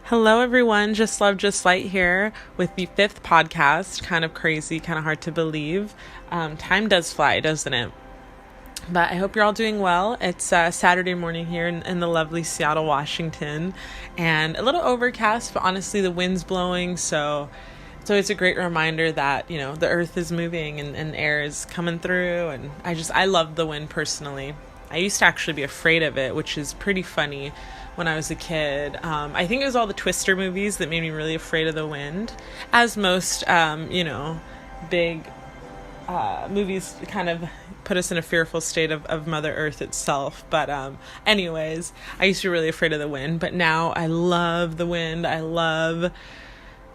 Hello, everyone. Just Love, Just Light here with the fifth podcast. Kind of crazy, kind of hard to believe. Time does fly, doesn't it? But I hope you're all doing well. It's Saturday morning here in the lovely Seattle, Washington, and a little overcast, but honestly, the wind's blowing, so it's always a great reminder that, you know, the earth is moving and air is coming through, and I love the wind personally. I used to actually be afraid of it, which is pretty funny when I was a kid. I think it was all the Twister movies that made me really afraid of the wind, as most, big movies kind of put us in a fearful state of Mother Earth itself. But anyways, I used to be really afraid of the wind, but now I love the wind.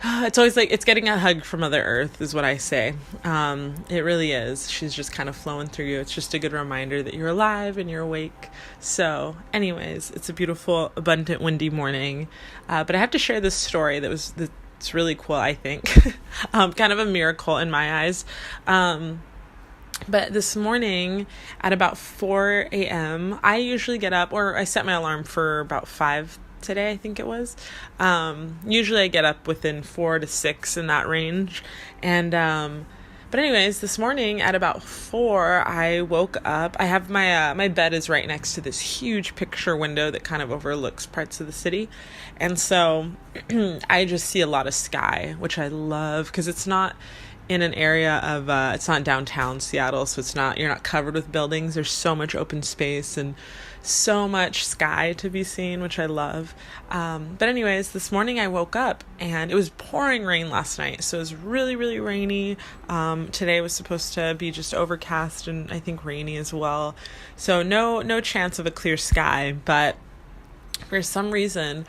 It's always like it's getting a hug from Mother Earth is what I say. It really is. She's just kind of flowing through you. It's just a good reminder that you're alive and you're awake. So anyways, it's a beautiful, abundant, windy morning. But I have to share this story that's really cool, I think. Kind of a miracle in my eyes. But this morning at about 4 a.m., I usually get up, or I set my alarm for about 5 today, I think it was. Usually I get up within 4 to 6 in that range. And, but anyways, this morning at about 4, I woke up. I have my bed is right next to this huge picture window that kind of overlooks parts of the city. And so I just see a lot of sky, which I love because it's not in an area of, it's not downtown Seattle, so you're not covered with buildings. There's so much open space and so much sky to be seen, which I love. But anyways, this morning I woke up and it was pouring rain last night. So it was really, really rainy. Today was supposed to be just overcast and I think rainy as well. So no chance of a clear sky, but for some reason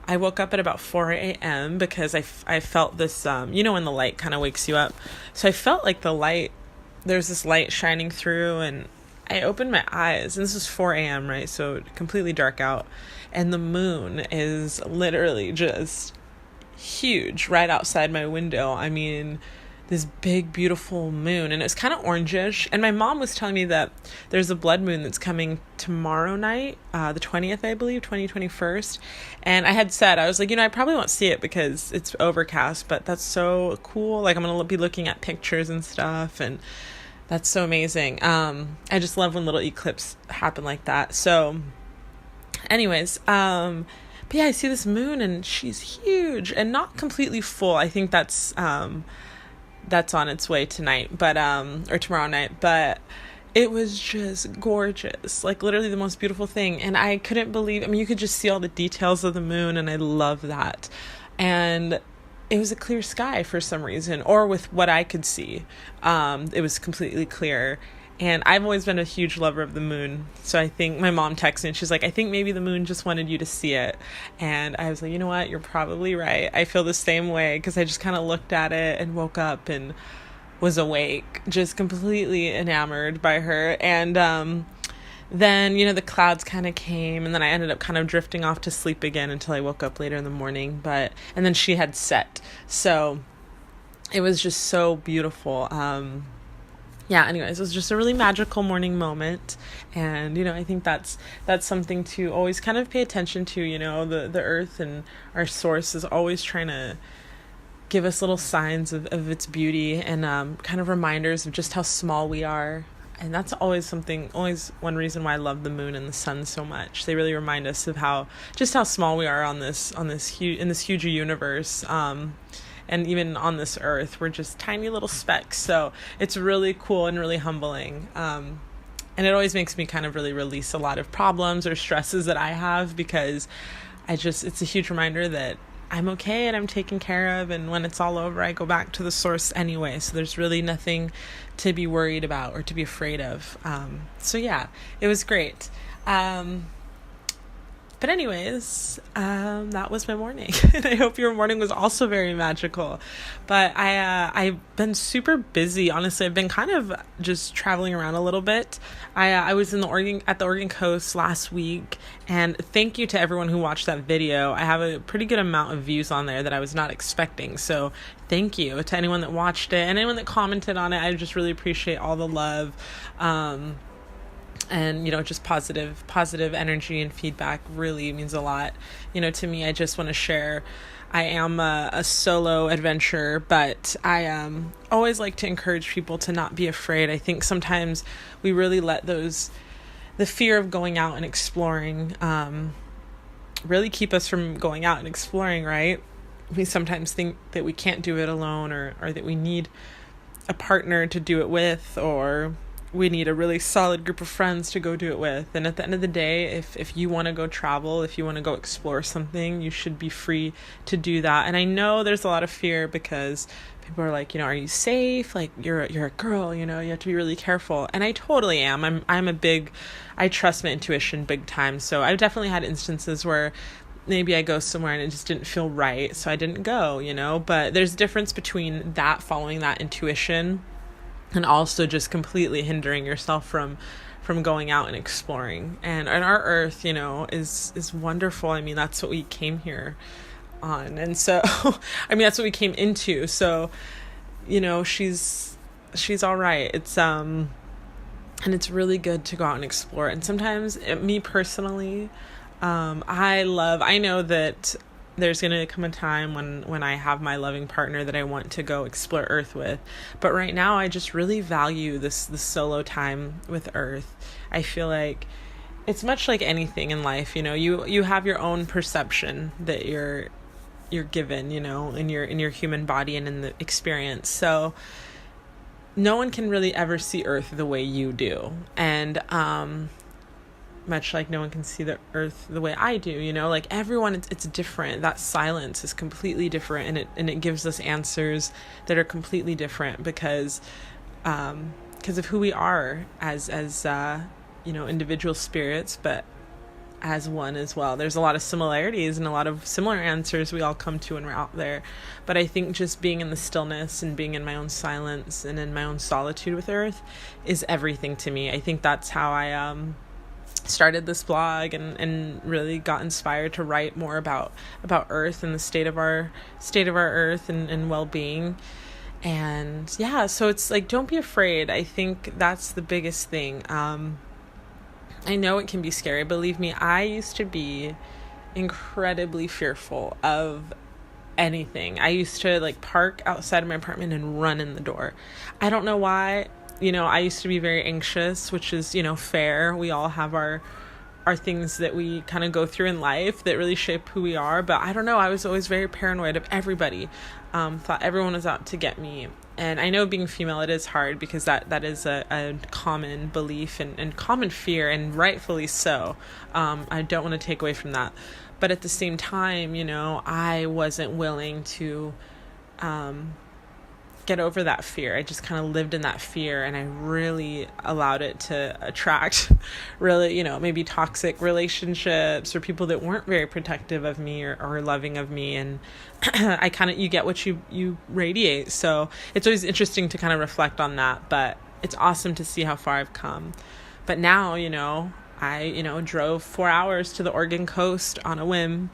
I woke up at about 4 a.m. because I felt this, when the light kind of wakes you up. So I felt like there's this light shining through, and I opened my eyes, and this is 4 a.m., right? So completely dark out. And the moon is literally just huge right outside my window. I mean, this big, beautiful moon, and it's kind of orangish. And my mom was telling me that there's a blood moon that's coming tomorrow night, the 20th, I believe, 21st. And I had said, I was like, I probably won't see it because it's overcast, but that's so cool. Like, I'm going to be looking at pictures and stuff, and that's so amazing. I just love when little eclipses happen like that. So anyways, but yeah, I see this moon and she's huge and not completely full. I think that's on its way tonight, or tomorrow night, but it was just gorgeous, like literally the most beautiful thing. And I couldn't believe, you could just see all the details of the moon, and I love that. And it was a clear sky for some reason, or with what I could see. It was completely clear. And I've always been a huge lover of the moon. So I think my mom texted me and she's like, I think maybe the moon just wanted you to see it. And I was like, you know what? You're probably right. I feel the same way because I just kind of looked at it and woke up and was awake, just completely enamored by her. And then, the clouds kind of came, and then I ended up kind of drifting off to sleep again until I woke up later in the morning. And then she had set. So it was just so beautiful. Anyways, it was just a really magical morning moment. And, I think that's something to always kind of pay attention to, the earth and our source is always trying to give us little signs of its beauty and kind of reminders of just how small we are. And that's always one reason why I love the moon and the sun so much. They really remind us of how small we are in this huge universe. And even on this earth, we're just tiny little specks. So it's really cool and really humbling. And it always makes me kind of really release a lot of problems or stresses that I have, because it's a huge reminder that I'm okay and I'm taken care of. And when it's all over, I go back to the source anyway. So there's really nothing to be worried about or to be afraid of. So yeah, it was great. But anyways, that was my morning. And I hope your morning was also very magical. But I've been super busy. Honestly, I've been kind of just traveling around a little bit. I was at the Oregon coast last week, and thank you to everyone who watched that video. I have a pretty good amount of views on there that I was not expecting. So thank you to anyone that watched it and anyone that commented on it. I just really appreciate all the love. And, just positive energy and feedback really means a lot. To me, I just want to share, I am a solo adventurer, but I always like to encourage people to not be afraid. I think sometimes we really let the fear of going out and exploring really keep us from going out and exploring, right? We sometimes think that we can't do it alone, or that we need a partner to do it with, or we need a really solid group of friends to go do it with. And at the end of the day, if you want to go travel, if you want to go explore something, you should be free to do that. And I know there's a lot of fear because people are like, are you safe? Like, you're a girl, you have to be really careful. And I totally am. I trust my intuition big time. So I've definitely had instances where maybe I go somewhere and it just didn't feel right, so I didn't go, but there's a difference between that, following that intuition, and also just completely hindering yourself from going out and exploring. And our earth, is wonderful. I mean, that's what we came here on. And so, that's what we came into. So, she's all right. It's, and it's really good to go out and explore. And sometimes, me personally, I know that there's going to come a time when I have my loving partner that I want to go explore Earth with. But right now, I just really value this solo time with Earth. I feel like it's much like anything in life, you have your own perception that you're given, in your human body and in the experience. So no one can really ever see Earth the way you do. And, much like no one can see the earth the way I do, like everyone, it's different. That silence is completely different, and it gives us answers that are completely different because of who we are as individual spirits, but as one as well. There's a lot of similarities and a lot of similar answers we all come to when we're out there. But I think just being in the stillness and being in my own silence and in my own solitude with Earth is everything to me. I think that's how I started this blog and really got inspired to write more about Earth and the state of our Earth and well-being. And yeah, so it's like, don't be afraid. I think that's the biggest thing. I know it can be scary. Believe me, I used to be incredibly fearful of anything. I used to park outside of my apartment and run in the door. I don't know why. I used to be very anxious, which is, fair. We all have our things that we kind of go through in life that really shape who we are. But I don't know. I was always very paranoid of everybody. Thought everyone was out to get me. And I know being female, it is hard because that is a common belief and common fear, and rightfully so. I don't want to take away from that. But at the same time, I wasn't willing to get over that fear. I just kind of lived in that fear, and I really allowed it to attract really, maybe toxic relationships or people that weren't very protective of me or loving of me. And you get what you radiate. So it's always interesting to kind of reflect on that, but it's awesome to see how far I've come. But now, I, drove 4 hours to the Oregon coast on a whim,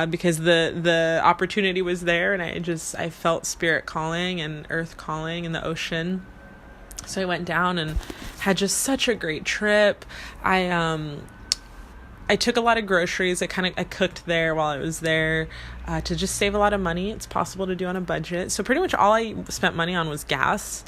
because the opportunity was there, and I felt spirit calling and earth calling in the ocean. So I went down and had just such a great trip. I took a lot of groceries. I cooked there while I was there, to just save a lot of money. It's possible to do on a budget. So pretty much all I spent money on was gas.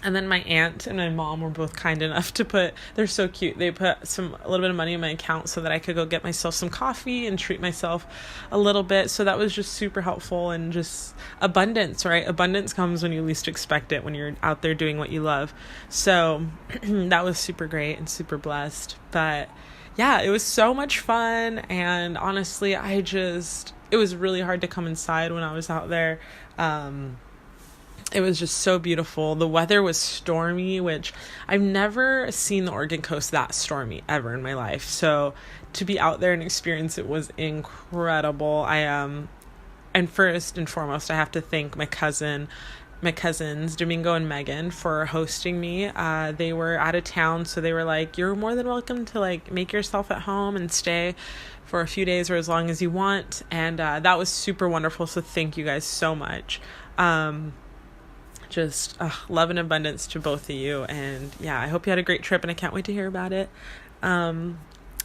And then my aunt and my mom were both kind enough to they're so cute. They put a little bit of money in my account so that I could go get myself some coffee and treat myself a little bit. So that was just super helpful, and just abundance, right? Abundance comes when you least expect it, when you're out there doing what you love. So that was super great and super blessed. But yeah, it was so much fun. And honestly, it was really hard to come inside when I was out there. It was just so beautiful. The weather was stormy, which I've never seen the Oregon coast that stormy ever in my life. So to be out there and experience it was incredible. And first and foremost, I have to thank my cousins, Domingo and Megan, for hosting me. They were out of town, so they were like, you're more than welcome to make yourself at home and stay for a few days or as long as you want. And that was super wonderful. So thank you guys so much. just love and abundance to both of you. And yeah, I hope you had a great trip, and I can't wait to hear about it.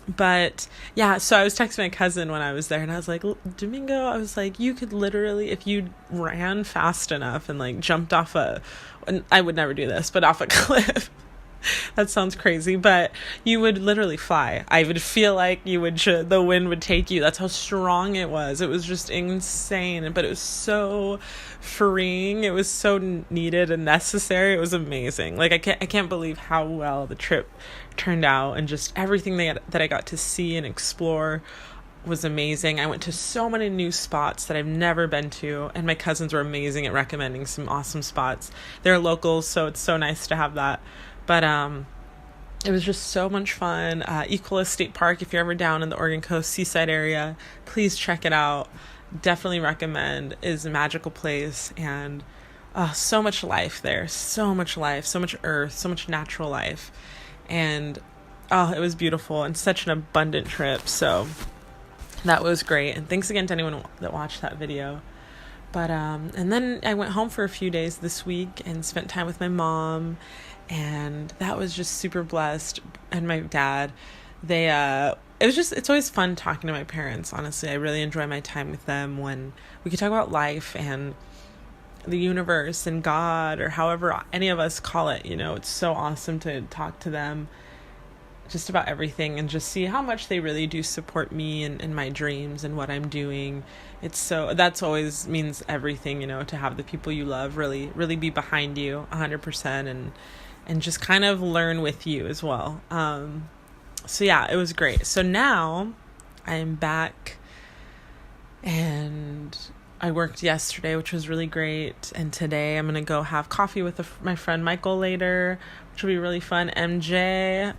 But yeah, so I was texting my cousin when I was there, and I was like, Domingo, I was like, you could literally, if you ran fast enough and like jumped off and I would never do this, but off a cliff. That sounds crazy, but you would literally fly. I would feel like the wind would take you. That's how strong it was. It was just insane, but it was so freeing. It was so needed and necessary. It was amazing. Like, I can't believe how well the trip turned out, and just everything that I got to see and explore was amazing. I went to so many new spots that I've never been to, and my cousins were amazing at recommending some awesome spots. They're locals, so it's so nice to have that. But it was just so much fun. Equala State Park, if you're ever down in the Oregon Coast seaside area, please check it out. Definitely recommend. It is a magical place, and so much life there. So much life, so much earth, so much natural life. And it was beautiful and such an abundant trip. So that was great. And thanks again to anyone that watched that video. But and then I went home for a few days this week and spent time with my mom, and that was just super blessed. And my dad, it's always fun talking to my parents. Honestly, I really enjoy my time with them when we can talk about life and the universe and God, or however any of us call it. It's so awesome to talk to them just about everything and just see how much they really do support me and my dreams and what I'm doing. That's always means everything, to have the people you love really, really be behind you 100%, and just kind of learn with you as well. So yeah, it was great. So now I'm back, and I worked yesterday, which was really great. And today I'm going to go have coffee with my friend Michael later, which will be really fun. MJ,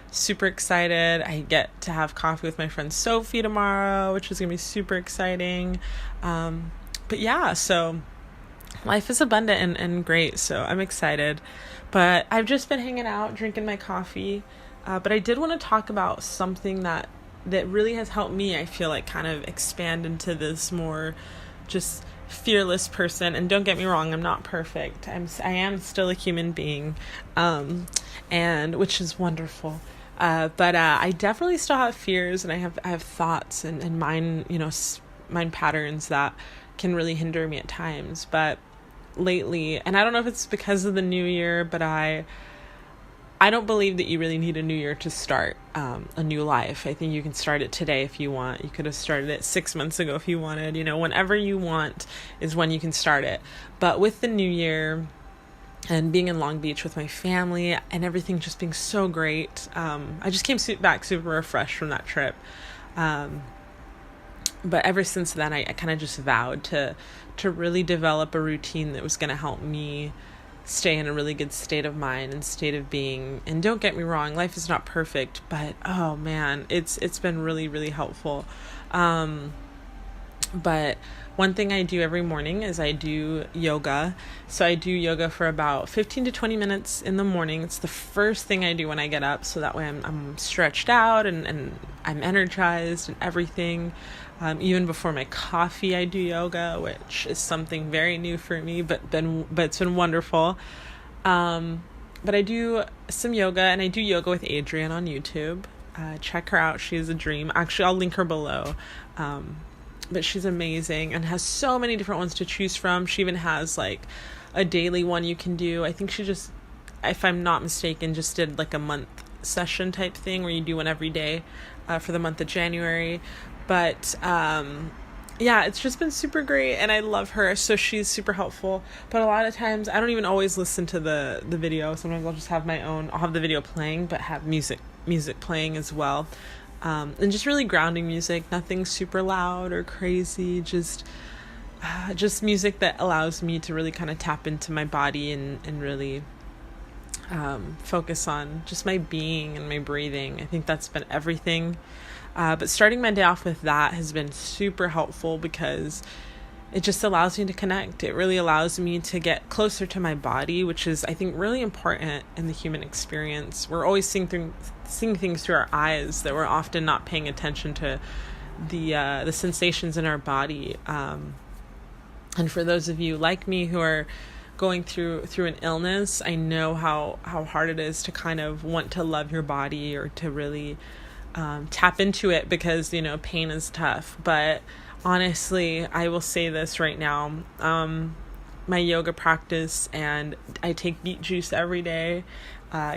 super excited. I get to have coffee with my friend Sophie tomorrow, which is going to be super exciting. But yeah, so life is abundant and great. So I'm excited, but I've just been hanging out, drinking my coffee. But I did want to talk about something that really has helped me, I feel like, kind of expand into this more just fearless person. And don't get me wrong, I'm not perfect. I am still a human being, and which is wonderful. But I definitely still have fears, and I have thoughts and mind patterns that can really hinder me at times. But lately, and I don't know if it's because of the new year, but I don't believe that you really need a new year to start a new life. I think you can start it today if you want. You could have started it 6 months ago if you wanted. Whenever you want is when you can start it. But with the new year and being in Long Beach with my family and everything just being so great, I just came back super refreshed from that trip. But ever since then, I kind of just vowed to really develop a routine that was going to help me stay in a really good state of mind and state of being. And don't get me wrong, life is not perfect, but oh man, it's been really, really helpful. But one thing I do every morning is I do yoga. So I do yoga for about 15 to 20 minutes in the morning. It's the first thing I do when I get up, so that way I'm stretched out and I'm energized and everything. Even before my coffee, I do yoga, which is something very new for me, but it's been wonderful. But I do some yoga, and I do yoga with Adrienne on YouTube. Check her out. She's a dream. Actually, I'll link her below. But she's amazing and has so many different ones to choose from. She even has like a daily one you can do. I think she just, if I'm not mistaken, just did like a month session type thing where you do one every day for the month of January. But yeah, it's just been super great, and I love her, so she's super helpful. But a lot of times I don't even always listen to the video. Sometimes I'll just have I'll have the video playing, but have music playing as well. And just really grounding music, nothing super loud or crazy, just music that allows me to really kind of tap into my body and really focus on just my being and my breathing. I think that's been everything. But starting my day off with that has been super helpful because it just allows me to connect. It really allows me to get closer to my body, which is, I think, really important in the human experience. We're always seeing things through our eyes that we're often not paying attention to the sensations in our body. And for those of you like me who are going through an illness, I know how hard it is to kind of want to love your body or to really tap into it, because pain is tough. But honestly, I will say this right now, my yoga practice, and I take beet juice every day,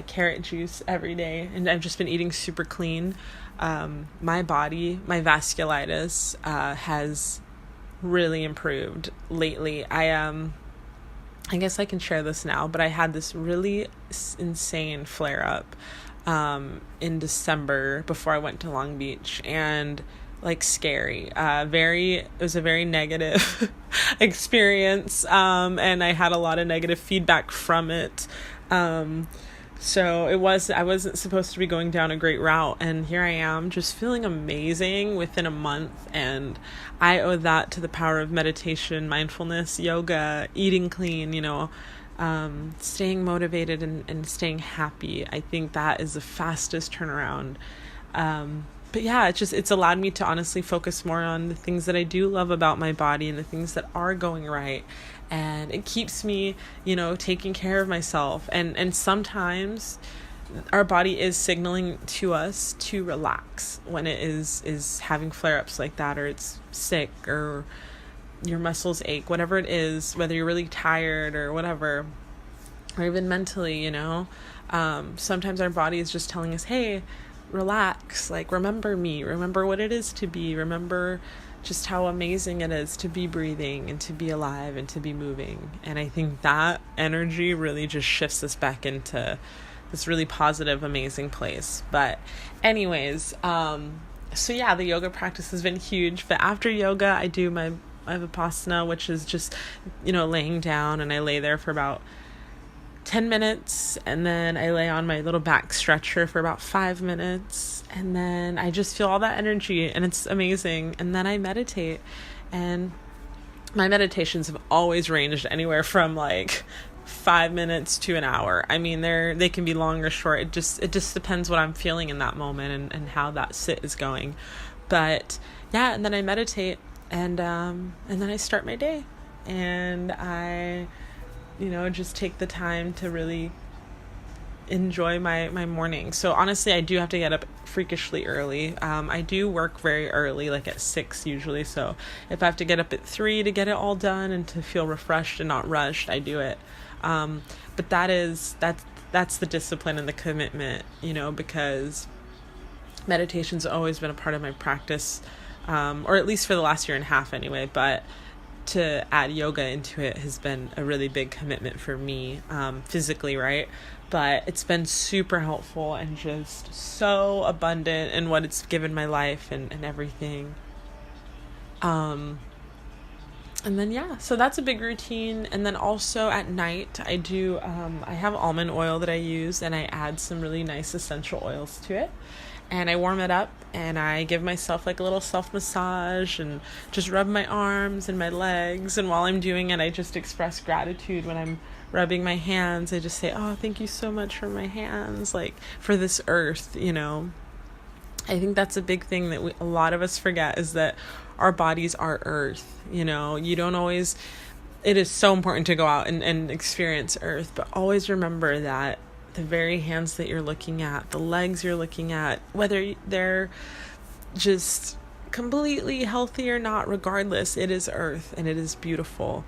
carrot juice every day, and I've just been eating super clean. My body, my vasculitis has really improved lately. I guess I can share this now, but I had this really insane flare up in December before I went to Long Beach, and scary. It was a very negative experience, and I had a lot of negative feedback from it. So I wasn't supposed to be going down a great route, and here I am just feeling amazing within a month, and I owe that to the power of meditation, mindfulness, yoga, eating clean, staying motivated and staying happy. I think that is the fastest turnaround. But yeah, it's allowed me to honestly focus more on the things that I do love about my body and the things that are going right. And it keeps me, taking care of myself. And sometimes our body is signaling to us to relax when it is having flare-ups like that, or it's sick, or your muscles ache, whatever it is, whether you're really tired or whatever, or even mentally, sometimes our body is just telling us, hey, relax, remember me, remember what it is to be, remember just how amazing it is to be breathing and to be alive and to be moving. And I think that energy really just shifts us back into this really positive, amazing place. But anyways, so yeah, the yoga practice has been huge. But after yoga, I have Vipassana, which is just, laying down, and I lay there for about 10 minutes, and then I lay on my little back stretcher for about 5 minutes, and then I just feel all that energy, and it's amazing. And then I meditate, and my meditations have always ranged anywhere from 5 minutes to an hour. I mean, they can be long or short. It just depends what I'm feeling in that moment and how that sit is going. But yeah, and then I meditate, and then I start my day, and I just take the time to really enjoy my morning. So honestly, I do have to get up freakishly early. I do work very early, at 6 usually. So if I have to get up at 3 to get it all done and to feel refreshed and not rushed, I do it. But that's the discipline and the commitment, because meditation's always been a part of my practice, or at least for the last year and a half anyway. But to add yoga into it has been a really big commitment for me, physically, right? But it's been super helpful and just so abundant in what it's given my life and everything. And then, yeah, so that's a big routine. And then also at night, I have almond oil that I use, and I add some really nice essential oils to it. And I warm it up, and I give myself a little self-massage and just rub my arms and my legs. And while I'm doing it, I just express gratitude. When I'm rubbing my hands, I just say, oh, thank you so much for my hands, for this earth, I think that's a big thing that a lot of us forget, is that our bodies are earth. You don't always, it is so important to go out and experience earth, but always remember that the very hands that you're looking at, the legs you're looking at, whether they're just completely healthy or not, regardless, it is earth and it is beautiful.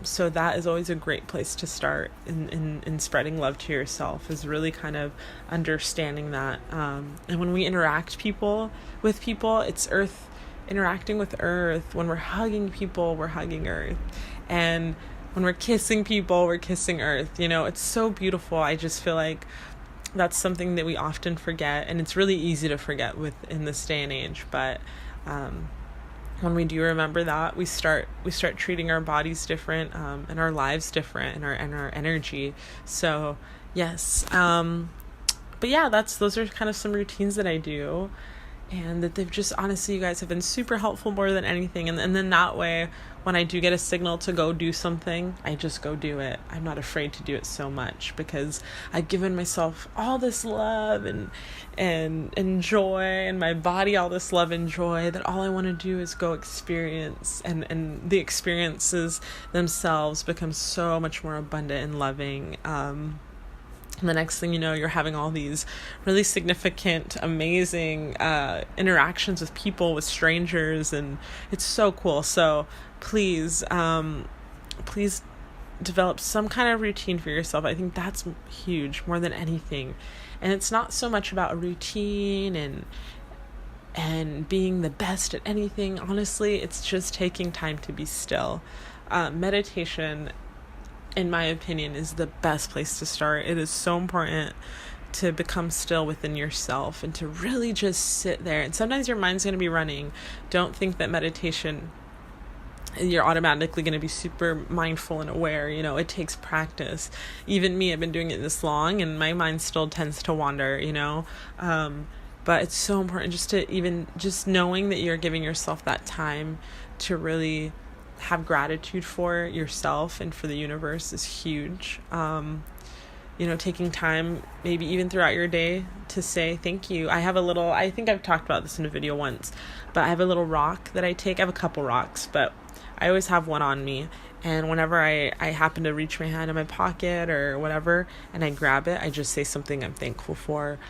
So that is always a great place to start in spreading love to yourself, is really kind of understanding that. And when we interact with people, it's earth interacting with earth. When we're hugging people, we're hugging earth. And when we're kissing people, we're kissing earth. It's so beautiful. I just feel like that's something that we often forget, and it's really easy to forget in this day and age. But when we do remember that, we start treating our bodies different, and our lives different, and our energy. So yes, but yeah, those are kind of some routines that I do. and that they've just, honestly, you guys have been super helpful more than anything. And then that way, when I do get a signal to go do something, I just go do it. I'm not afraid to do it so much because I've given myself all this love and joy, and my body all this love and joy, that all I want to do is go experience, and the experiences themselves become so much more abundant and loving. And the next thing you know, you're having all these really significant, amazing interactions with people, with strangers, and it's so cool. So please develop some kind of routine for yourself. I think that's huge, more than anything. And it's not so much about a routine and being the best at anything. Honestly, it's just taking time to be still. Meditation, in my opinion, is the best place to start. It is so important to become still within yourself and to really just sit there. And sometimes your mind's going to be running. Don't think that meditation, you're automatically going to be super mindful and aware. It takes practice. Even me, I've been doing it this long and my mind still tends to wander, but it's so important just knowing that you're giving yourself that time to really have gratitude for yourself and for the universe is huge. Taking time, maybe even throughout your day, to say thank you. I think I've talked about this in a video once, but I have a little rock that I take. I have a couple rocks, but I always have one on me. And whenever I happen to reach my hand in my pocket or whatever, and I grab it, I just say something I'm thankful for.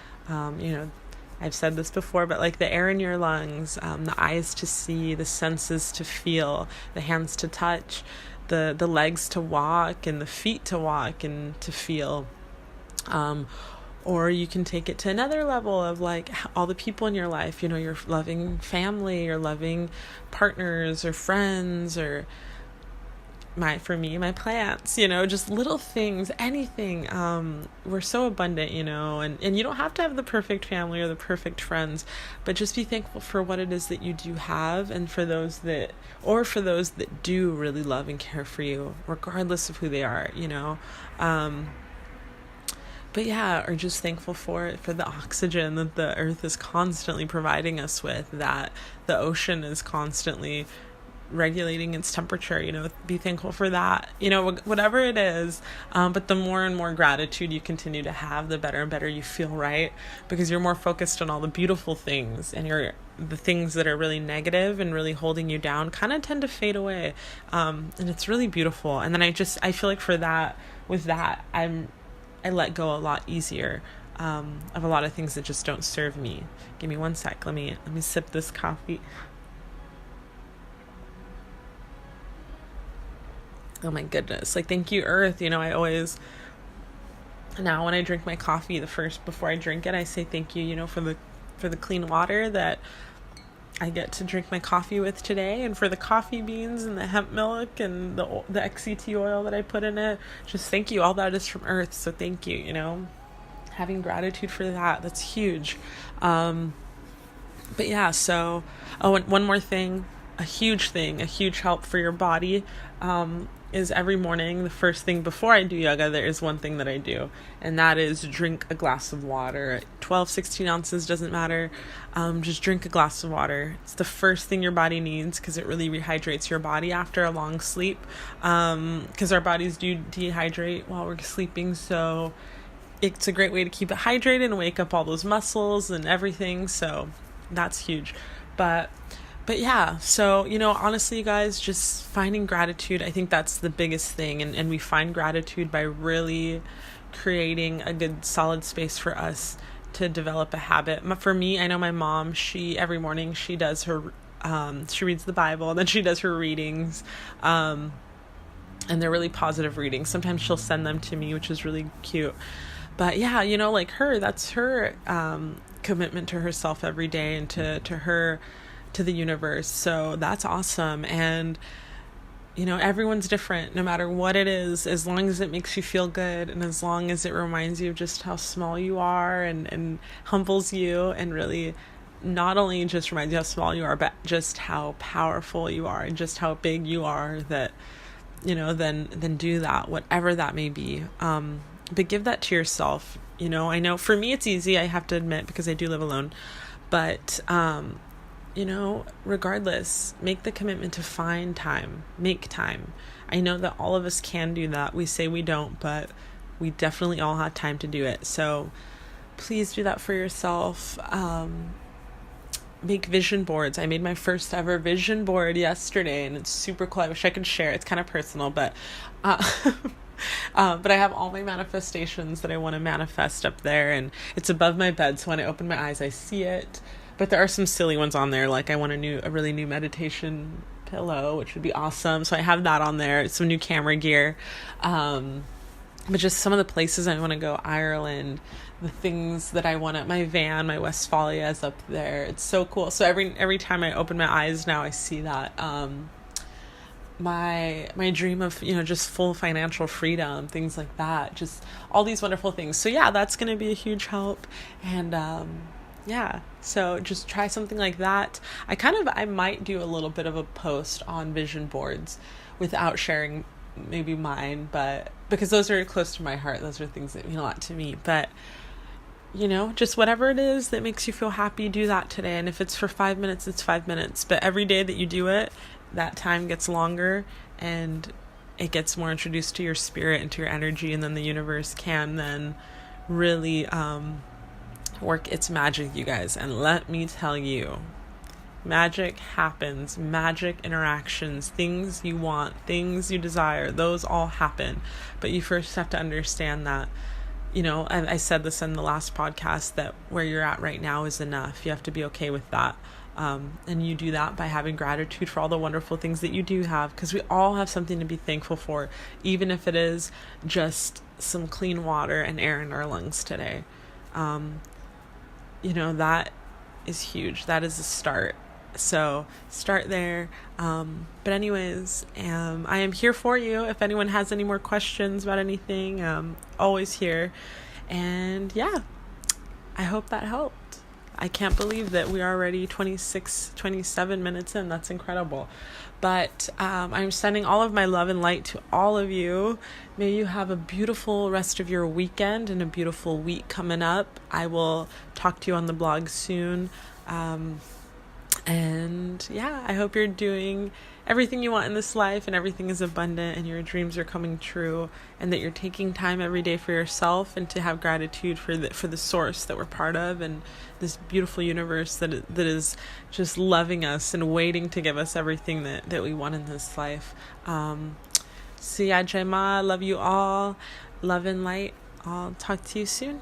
I've said this before, but like the air in your lungs, the eyes to see, the senses to feel, the hands to touch, the legs to walk, and the feet to walk and to feel. Or you can take it to another level of like all the people in your life, your loving family, your loving partners or friends, or for me, my plants, just little things, anything. We're so abundant, and you don't have to have the perfect family or the perfect friends, but just be thankful for what it is that you do have, and for those that do really love and care for you, regardless of who they are, but yeah, or just thankful for the oxygen that the earth is constantly providing us with, that the ocean is constantly regulating its temperature. Be thankful for that, whatever it is. But the more and more gratitude you continue to have, the better and better you feel, right? Because you're more focused on all the beautiful things, and the things that are really negative and really holding you down kind of tend to fade away. And it's really beautiful. And then I feel like with that, I let go a lot easier of a lot of things that just don't serve me. Give me one sec. Let me sip this coffee. Oh my goodness. Like, thank you, Earth. I always, now when I drink my coffee, before I drink it, I say thank you, for the clean water that I get to drink my coffee with today, and for the coffee beans and the hemp milk and the XCT oil that I put in it. Just thank you. All that is from Earth. So thank you, having gratitude for that's huge. But yeah, so, and one more thing, a huge help for your body, is every morning, the first thing before I do yoga, there is one thing that I do, and that is drink a glass of water. 12, 16 ounces, doesn't matter. Just drink a glass of water. It's the first thing your body needs, because it really rehydrates your body after a long sleep, because our bodies do dehydrate while we're sleeping, so it's a great way to keep it hydrated and wake up all those muscles and everything. So that's huge. But yeah, so, honestly, you guys, just finding gratitude, I think that's the biggest thing. And we find gratitude by really creating a good, solid space for us to develop a habit. For me, I know my mom, every morning she does her, she reads the Bible, and then she does her readings. And they're really positive readings. Sometimes she'll send them to me, which is really cute. But yeah, like that's her commitment to herself every day, and to the universe. So that's awesome. And everyone's different, no matter what it is, as long as it makes you feel good, and as long as it reminds you of just how small you are, and humbles you, and really not only just reminds you how small you are, but just how powerful you are, and just how big you are, that then do that, whatever that may be. But give that to yourself. I know for me it's easy, I have to admit, because I do live alone. But, regardless, make the commitment to find time, make time. I know that all of us can do that. We say we don't, but we definitely all have time to do it. So please do that for yourself. Make vision boards. I made my first ever vision board yesterday, and it's super cool. I wish I could share. It's kind of personal, but but I have all my manifestations that I want to manifest up there, and it's above my bed, so when I open my eyes I see it. But there are some silly ones on there, like I want a really new meditation pillow, which would be awesome, so I have that on there. Some new camera gear, but just some of the places I want to go. Ireland, the things that I want to, my van, my Westphalia is up there. It's so cool. So every time I open my eyes now, I see that. My dream of, just full financial freedom, things like that, just all these wonderful things. So yeah, that's going to be a huge help. And, so just try something like that. I might do a little bit of a post on vision boards without sharing maybe mine, but because those are close to my heart, those are things that mean a lot to me. But just whatever it is that makes you feel happy, do that today. And if it's for 5 minutes, it's 5 minutes. But every day that you do it, that time gets longer and it gets more introduced to your spirit and to your energy. And then the universe can then really work its magic, you guys. And let me tell you, magic happens, magic interactions, things you want, things you desire, those all happen. But you first have to understand that, I said this in the last podcast, that where you're at right now is enough. You have to be okay with that. And you do that by having gratitude for all the wonderful things that you do have, because we all have something to be thankful for, even if it is just some clean water and air in our lungs today. That is huge. That is a start. So start there. But anyways, I am here for you. If anyone has any more questions about anything, always here. And yeah, I hope that helped. I can't believe that we are already 27 minutes in. That's incredible. But I'm sending all of my love and light to all of you. May you have a beautiful rest of your weekend and a beautiful week coming up. I will talk to you on the blog soon. And yeah, I hope you're doing everything you want in this life and everything is abundant and your dreams are coming true, and that you're taking time every day for yourself and to have gratitude for the source that we're part of, and this beautiful universe that is just loving us and waiting to give us everything that we want in this life. So yeah, Jai Ma, love you all. Love and light. I'll talk to you soon.